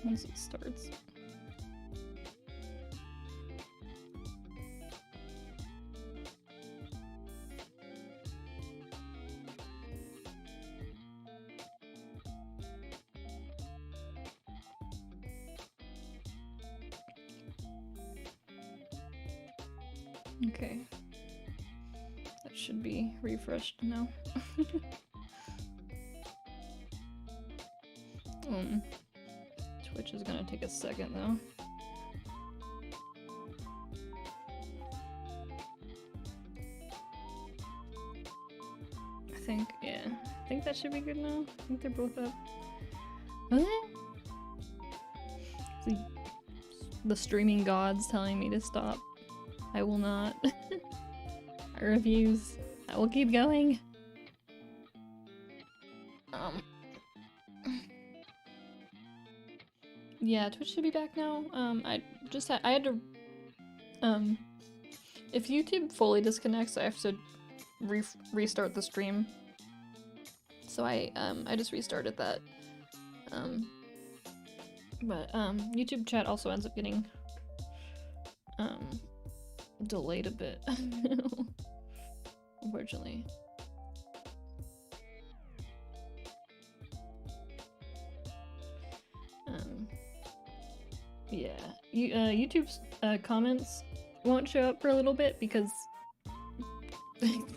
once it starts. Okay. That should be refreshed now. Twitch is gonna take a second though. I think that should be good now. I think they're both up. The streaming gods telling me to stop. I will not. I refuse. I will keep going. Yeah, Twitch should be back now. I had to if YouTube fully disconnects, I have to restart the stream. So I just restarted that. But YouTube chat also ends up getting delayed a bit. Unfortunately. Yeah, YouTube's comments won't show up for a little bit because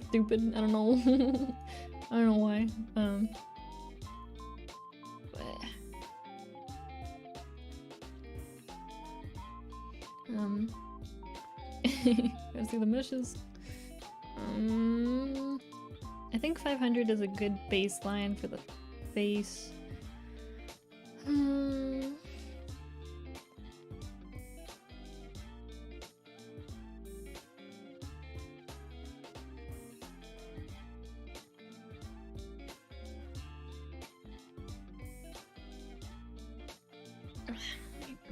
stupid. I don't know. I don't know why. Gotta see the meshes. I think 500 is a good baseline for the face.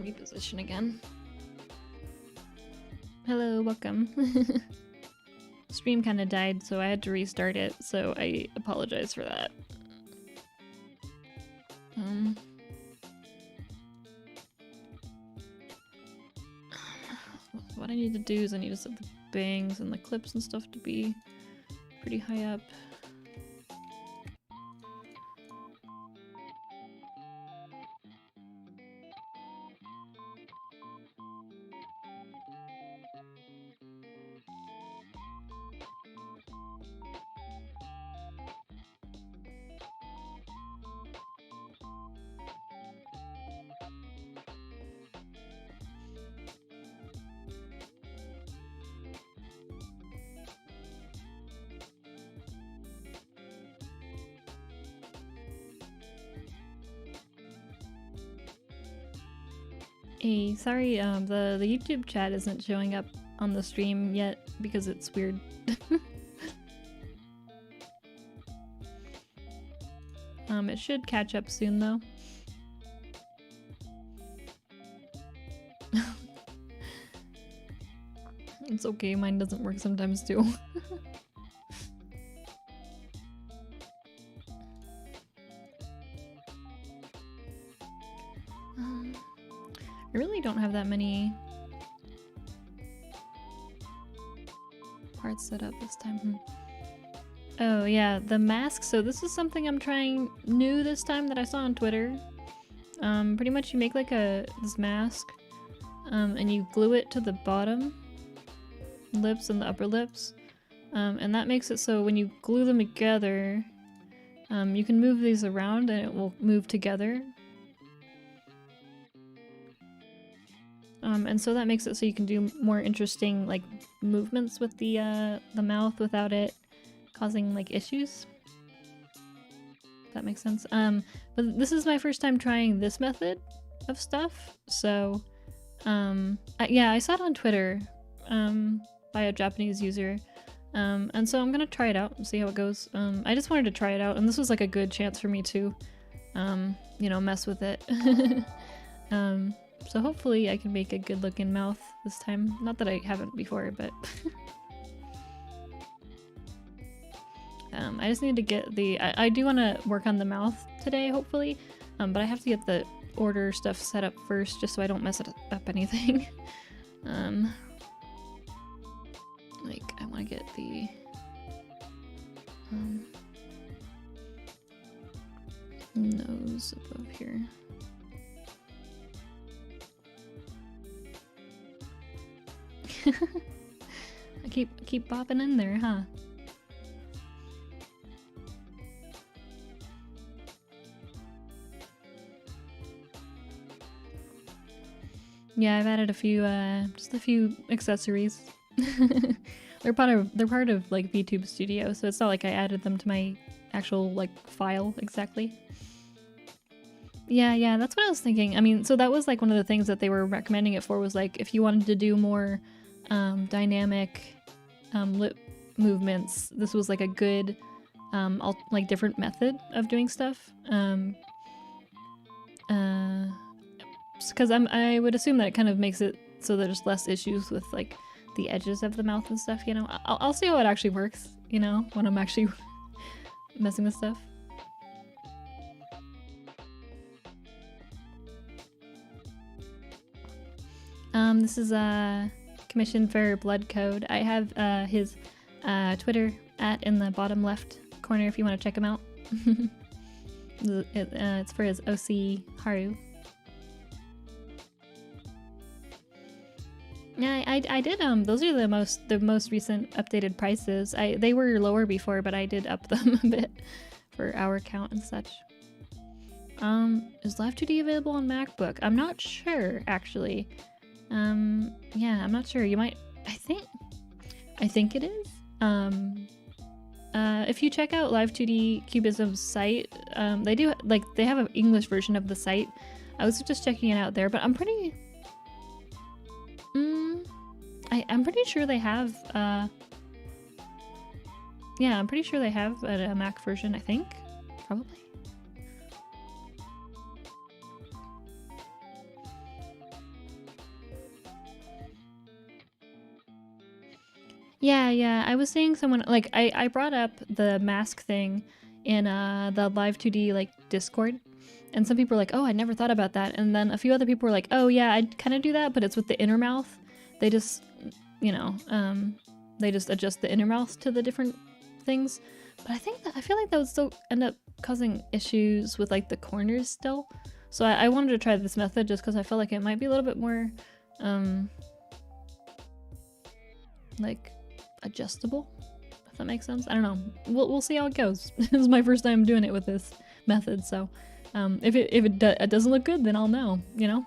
Reposition again. Hello, welcome. Stream kind of died, so I had to restart it, so I apologize for that. What I need to do is I need to set the bangs and the clips and stuff to be pretty high up. Hey, sorry, the YouTube chat isn't showing up on the stream yet because it's weird. It should catch up soon though. It's okay, mine doesn't work sometimes too. I really don't have that many parts set up this time. Oh yeah, the mask. So this is something I'm trying new this time that I saw on Twitter. Pretty much you make like this mask, and you glue it to the bottom lips and the upper lips, and that makes it so when you glue them together, you can move these around and it will move together. And so that makes it so you can do more interesting like movements with the mouth without it causing like issues. If that makes sense. But this is my first time trying this method of stuff, so yeah, I saw it on Twitter by a Japanese user, and so I'm gonna try it out and see how it goes. I just wanted to try it out, and this was like a good chance for me to you know, mess with it. So hopefully I can make a good looking mouth this time. Not that I haven't before, but I just need to get the I do want to work on the mouth today, hopefully, but I have to get the order stuff set up first just so I don't mess it up anything. Like I want to get the nose above here. I keep popping in there, huh? Yeah, I've added a few, just a few accessories. They're part of like VTube Studio, so it's not like I added them to my actual like file exactly. Yeah, that's what I was thinking. I mean, so that was like one of the things that they were recommending it for, was like if you wanted to do more dynamic lip movements, this was like a good like different method of doing stuff. Because I would assume that it kind of makes it so there's less issues with like the edges of the mouth and stuff, you know. I'll see how it actually works, you know, when I'm actually messing with stuff. This is commissioned for Blood Code. I have his Twitter in the bottom left corner if you want to check him out. It's for his OC Haru. Yeah, I did those are the most recent updated prices. They were lower before, but I did up them a bit for hour count and such. Is Live2D available on MacBook? I'm not sure actually. Yeah, I'm not sure. You might, I think it is. If you check out Live2D Cubism's site, they have an English version of the site. I was just checking it out there, but I'm pretty I'm pretty sure they have, yeah, I'm pretty sure they have a Mac version, I think. Probably. Yeah, I was seeing someone, like, I brought up the mask thing in the Live2D, like, Discord, and some people were like, oh, I never thought about that, and then a few other people were like, oh yeah, I'd kind of do that, but it's with the inner mouth. They just, you know, they just adjust the inner mouth to the different things. But I feel like that would still end up causing issues with like the corners still. So I wanted to try this method just because I felt like it might be a little bit more, like adjustable, if that makes sense. I don't know. We'll see how it goes. This is my first time doing it with this method, so if it doesn't look good, then I'll know, you know.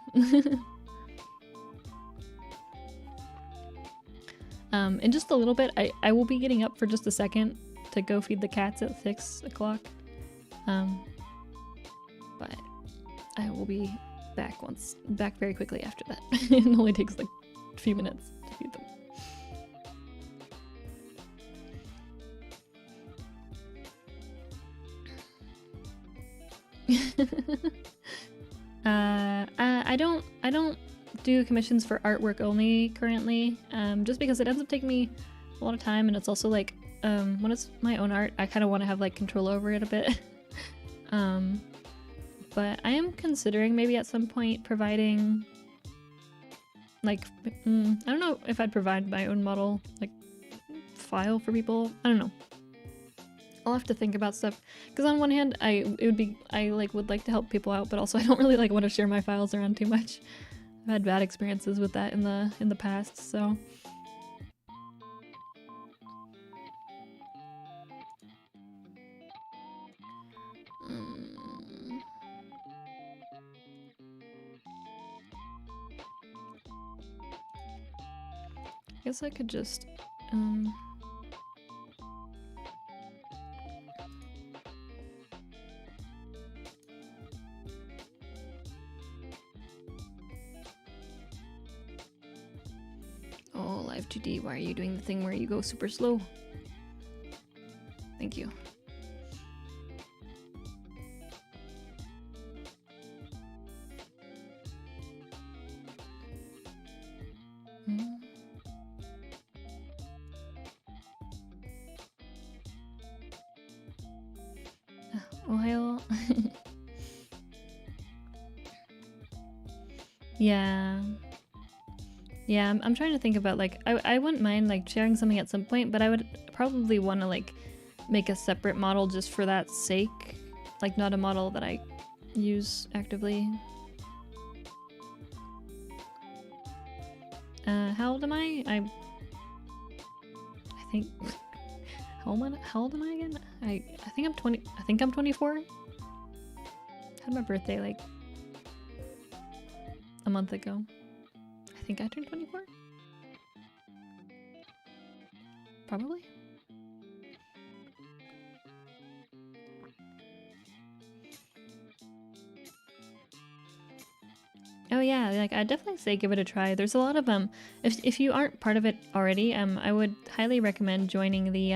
In just a little bit, I will be getting up for just a second to go feed the cats at 6 o'clock. But I will be back very quickly after that. It only takes like a few minutes to feed them. I don't do commissions for artwork only currently, just because it ends up taking me a lot of time, and it's also like when it's my own art, I kind of want to have like control over it a bit. But I am considering maybe at some point providing like I don't know if I'd provide my own model like file for people. I don't know. I'll have to think about stuff, because on one hand I would like to help people out, but also I don't really like want to share my files around too much. I've had bad experiences with that in the past, so I guess I could just oh, Live2D, why are you doing the thing where you go super slow? Thank you. Ohio. Yeah. Yeah, I'm trying to think about like I wouldn't mind like sharing something at some point, but I would probably want to like make a separate model just for that sake, like not a model that I use actively. How old am I? I think how old am I again? I think I'm 20. I think I'm 24. Had my birthday like a month ago. I think I turned 24. Probably. Oh yeah, like I'd definitely say give it a try. There's a lot of if you aren't part of it already, I would highly recommend joining the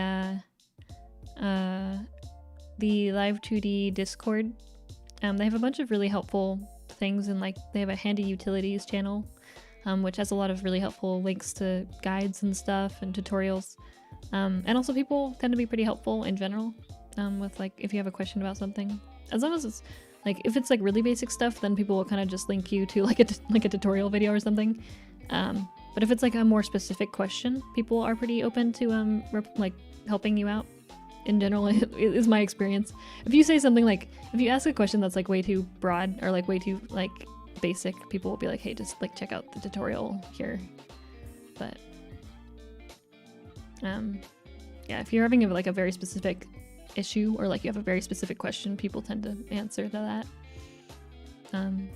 Live2D Discord. They have a bunch of really helpful things, and like they have a handy utilities channel, which has a lot of really helpful links to guides and stuff and tutorials. And also people tend to be pretty helpful in general, with like if you have a question about something. As long as it's like, if it's like really basic stuff, then people will kind of just link you to like a tutorial video or something. But if it's like a more specific question, people are pretty open to like helping you out. In general, is my experience. If you say something like, if you ask a question that's like way too broad or like way too like basic, people will be like, hey, just like check out the tutorial here. But yeah, if you're having like a very specific issue or like you have a very specific question, people tend to answer to that.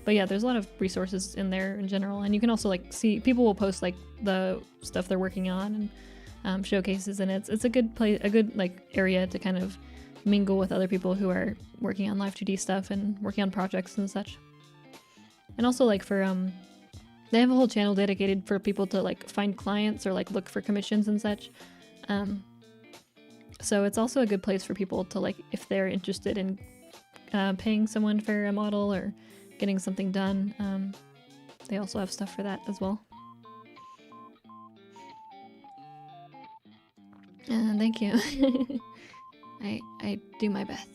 But yeah, there's a lot of resources in there in general, and you can also like see people will post like the stuff they're working on and showcases, and it's a good place, a good like area to kind of mingle with other people who are working on Live2D stuff and working on projects and such. And also like for they have a whole channel dedicated for people to like find clients or like look for commissions and such. So it's also a good place for people to like, if they're interested in paying someone for a model or getting something done, they also have stuff for that as well. Thank you. I do my best.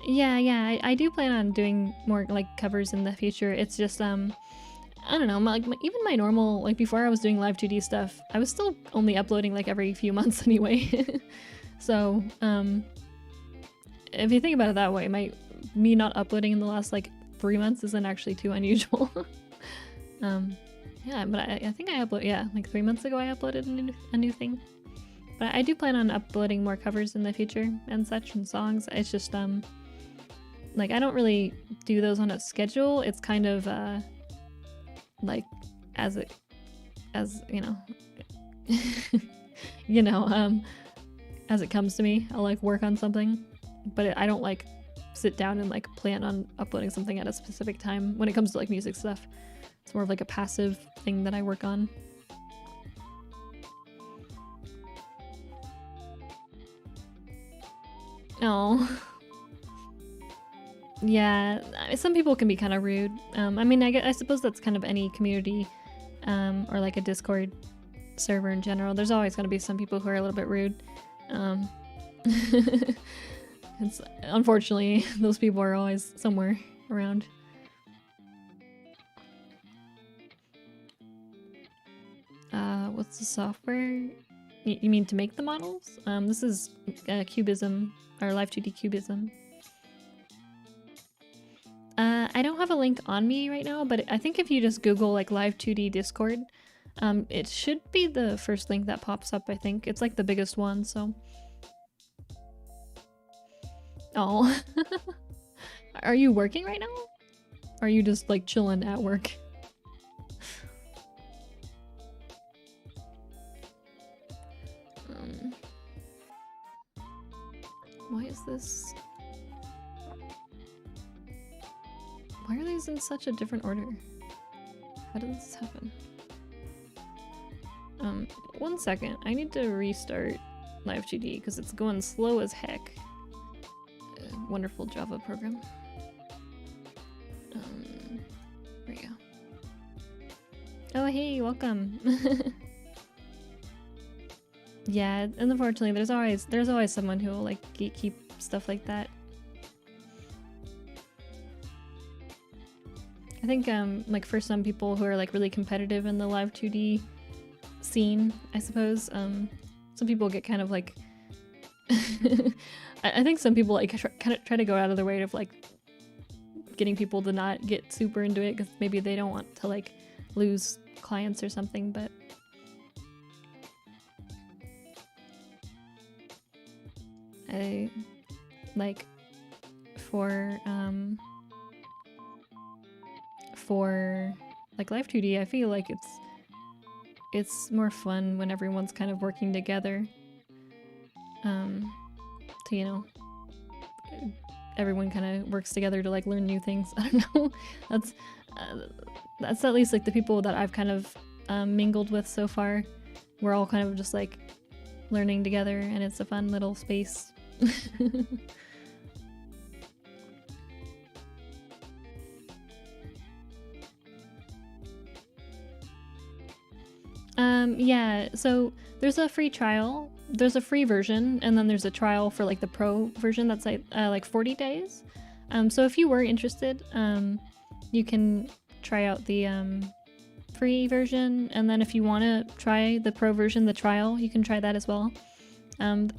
Yeah, I do plan on doing more like covers in the future. It's just I don't know, even my normal, like before I was doing Live2D stuff, I was still only uploading like every few months anyway. So if you think about it that way, me not uploading in the last like 3 months isn't actually too unusual. Yeah, but I think I like 3 months ago I uploaded a new thing. But I do plan on uploading more covers in the future and such, and songs. It's just like I don't really do those on a schedule. It's kind of like as you know as it comes to me. I'll like work on something, but I don't like sit down and like plan on uploading something at a specific time. When it comes to like music stuff, it's more of like a passive thing that I work on. Oh. Yeah, some people can be kind of rude. I mean, I suppose that's kind of any community or like a Discord server in general. There's always going to be some people who are a little bit rude. It's unfortunately, those people are always somewhere around. What's the software? You mean to make the models? This is Cubism, or Live2D Cubism. I don't have a link on me right now, but I think if you just Google like Live2D Discord, it should be the first link that pops up, I think. It's like the biggest one, so. Oh. Are you working right now? Or are you just like chilling at work? Why is this? Why are these in such a different order? How did this happen? 1 second. I need to restart Live2D because it's going slow as heck. Wonderful Java program. There we go. Oh hey, welcome. Yeah, and unfortunately there's always someone who will like gatekeep stuff like that. I think like for some people who are like really competitive in the Live2D scene, I suppose, some people get kind of like I think some people like kind of try to go out of their way of like getting people to not get super into it because maybe they don't want to like lose clients or something, but I like for like Live2D, I feel like it's more fun when everyone's kind of working together. To, you know, everyone kind of works together to like learn new things. I don't know. That's at least like the people that I've kind of mingled with so far. We're all kind of just like learning together, and it's a fun little space. Yeah, so there's a free trial, there's a free version, and then there's a trial for like the pro version that's like 40 days. So if you were interested, you can try out the free version, and then if you want to try the pro version, the trial, you can try that as well.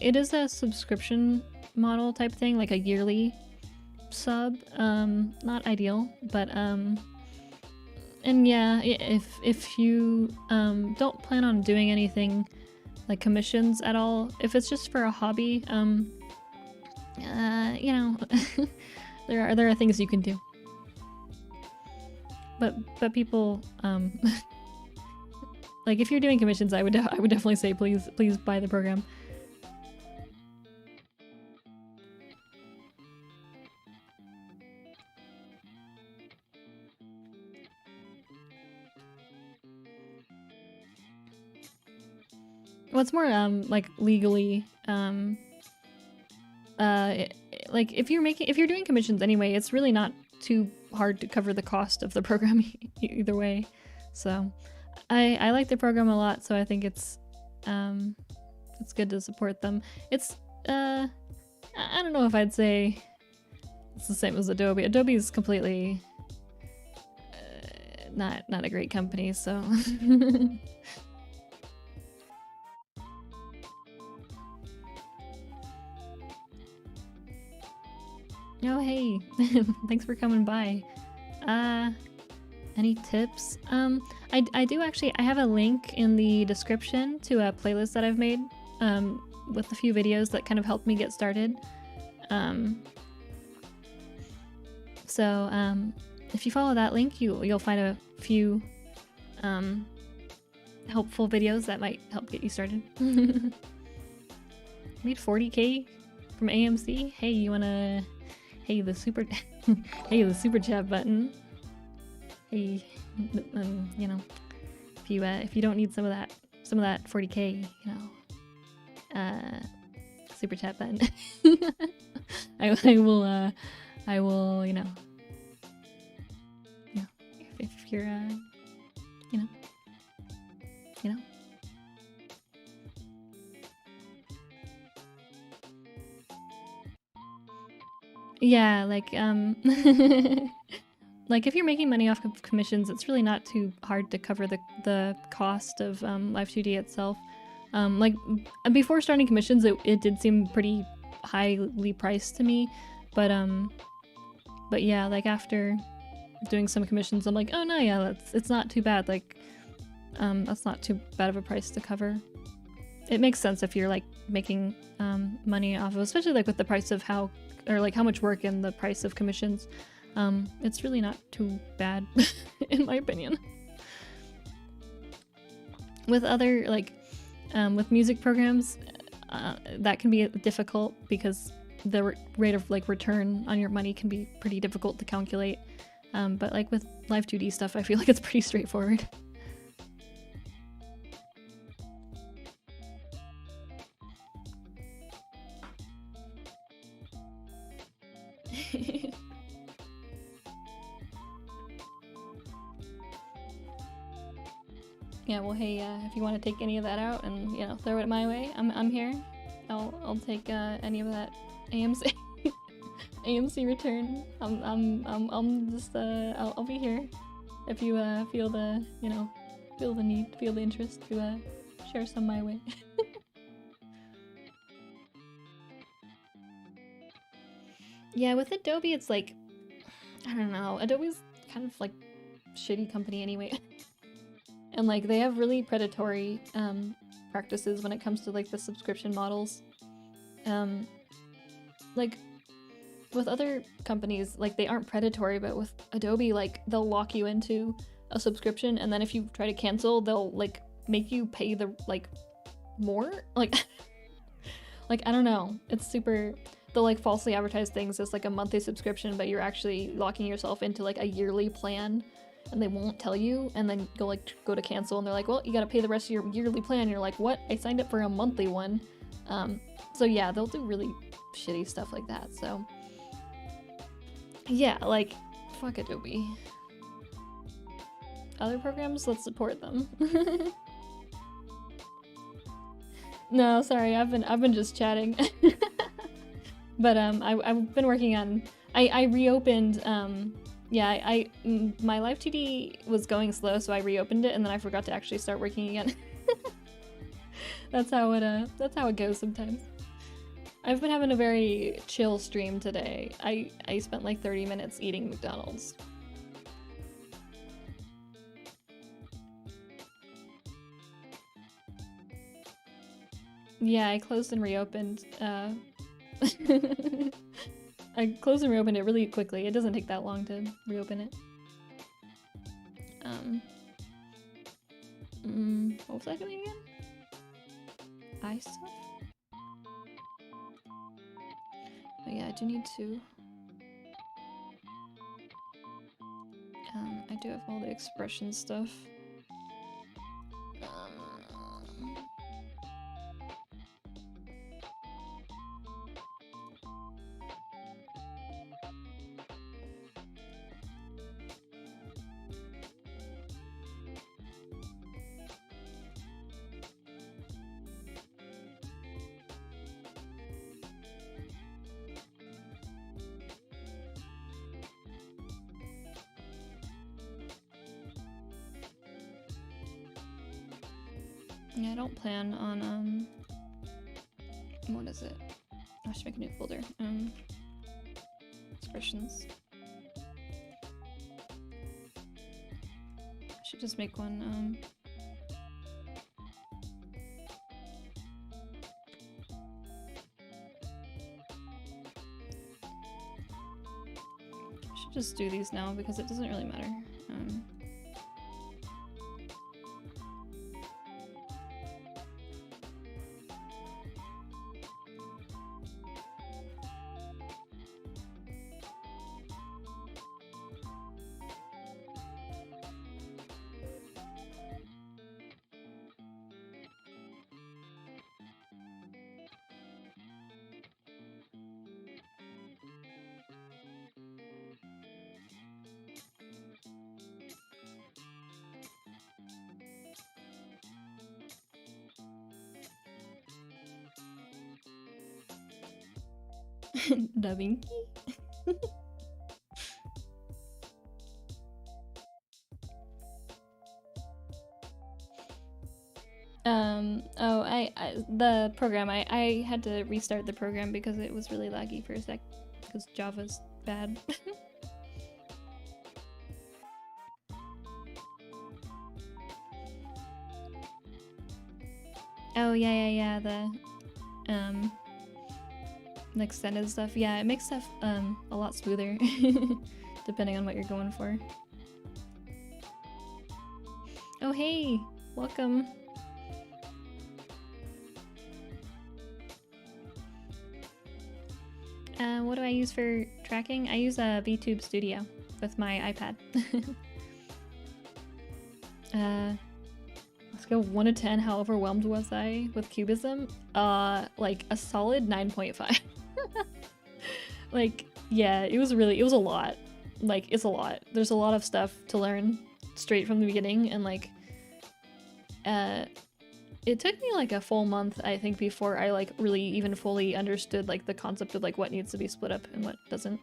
It is a subscription model type thing, like a yearly sub. Not ideal, but and yeah, if you don't plan on doing anything like commissions at all, if it's just for a hobby, you know, there are things you can do. But people, like if you're doing commissions, I would definitely say please buy the program. What's more like legally like if you're doing commissions anyway, it's really not too hard to cover the cost of the program either way. So I like the program a lot, so I think it's good to support them. It's I don't know if I'd say it's the same as Adobe. Adobe is completely not a great company, so oh hey, thanks for coming by. Any tips? I do actually, I have a link in the description to a playlist that I've made with a few videos that kind of helped me get started. So if you follow that link, you'll find a few helpful videos that might help get you started. Made 40K from AMC. Hey, you wanna? Hey, the super chat button. Hey, you know, if you don't need some of that 40K, you know, super chat button. I will, you know, if you're, you know. Yeah, like like if you're making money off of commissions, it's really not too hard to cover the cost of Live2D itself. Like before starting commissions, it did seem pretty highly priced to me, but yeah, like after doing some commissions, I'm like, oh no, yeah, it's not too bad. Like that's not too bad of a price to cover. It makes sense if you're like making money off of, especially like with the price of how much work and the price of commissions. It's really not too bad in my opinion. With other like with music programs, that can be difficult because the rate of like return on your money can be pretty difficult to calculate. But like with Live2D stuff, I feel like it's pretty straightforward. Yeah, well, hey, if you want to take any of that out and, you know, throw it my way, I'm here. I'll take any of that AMC. AMC return. I'm just I'll be here if you feel the feel the need, feel the interest to share some my way. Yeah, with Adobe it's like, I don't know, Adobe's kind of like shitty company anyway. And like they have really predatory practices when it comes to like the subscription models. Like with other companies, like they aren't predatory, but with Adobe, like they'll lock you into a subscription, and then if you try to cancel, they'll like make you pay the like more, like like I don't know, it's super. They'll like falsely advertise things as like a monthly subscription, but you're actually locking yourself into like a yearly plan, and they won't tell you, and then go to cancel, and they're like, well, you gotta pay the rest of your yearly plan, and you're like, what? I signed up for a monthly one. So yeah, they'll do really shitty stuff like that, so yeah, like, fuck Adobe. Other programs, let's support them. No, sorry, I've been just chatting. But I've been working on, I reopened, yeah, my Live2D was going slow, so I reopened it, and then I forgot to actually start working again. That's how it goes sometimes. I've been having a very chill stream today. I spent like 30 minutes eating McDonald's. Yeah, I closed and reopened. I closed and reopened it really quickly. It doesn't take that long to reopen it. What was I doing again? Eye stuff? Oh yeah, I do need to. I do have all the expression stuff. Yeah, I don't plan on, what is it? I should make a new folder. Expressions. I should just make one, I should just do these now because it doesn't really matter. Da Vinci? The program, I had to restart the program because it was really laggy for a sec, because Java's bad. Oh, yeah, the extended stuff. Yeah, it makes stuff a lot smoother depending on what you're going for. Oh, hey, welcome. What do I use for tracking? I use a VTube Studio with my iPad. Let's go 1 to 10. How overwhelmed was I with cubism? Like a solid 9.5. Like, yeah, it was a lot. Like, it's a lot. There's a lot of stuff to learn straight from the beginning, and like, it took me like a full month, I think, before I like really even fully understood like the concept of like what needs to be split up and what doesn't.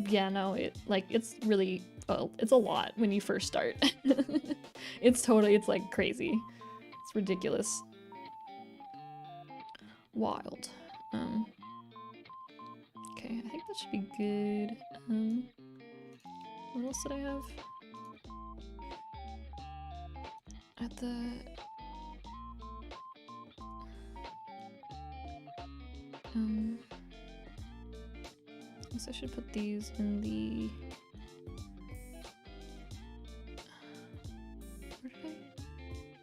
Yeah, no, it's really, oh, it's a lot when you first start. It's like crazy. It's ridiculous. Wild. Okay, I think that should be good. What else did I have? At the... I guess I should put these in the